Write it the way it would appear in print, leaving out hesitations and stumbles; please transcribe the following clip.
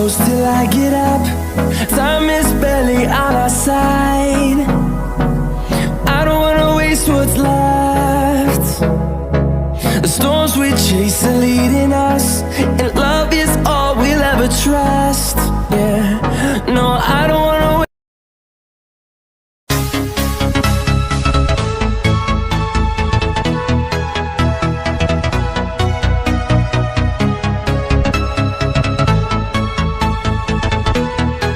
close till I get up. Time is barely on our side. I don't wanna waste what's left. The storms we chase are leading us, and love is all we'll ever trust. Yeah, no, I don't wanna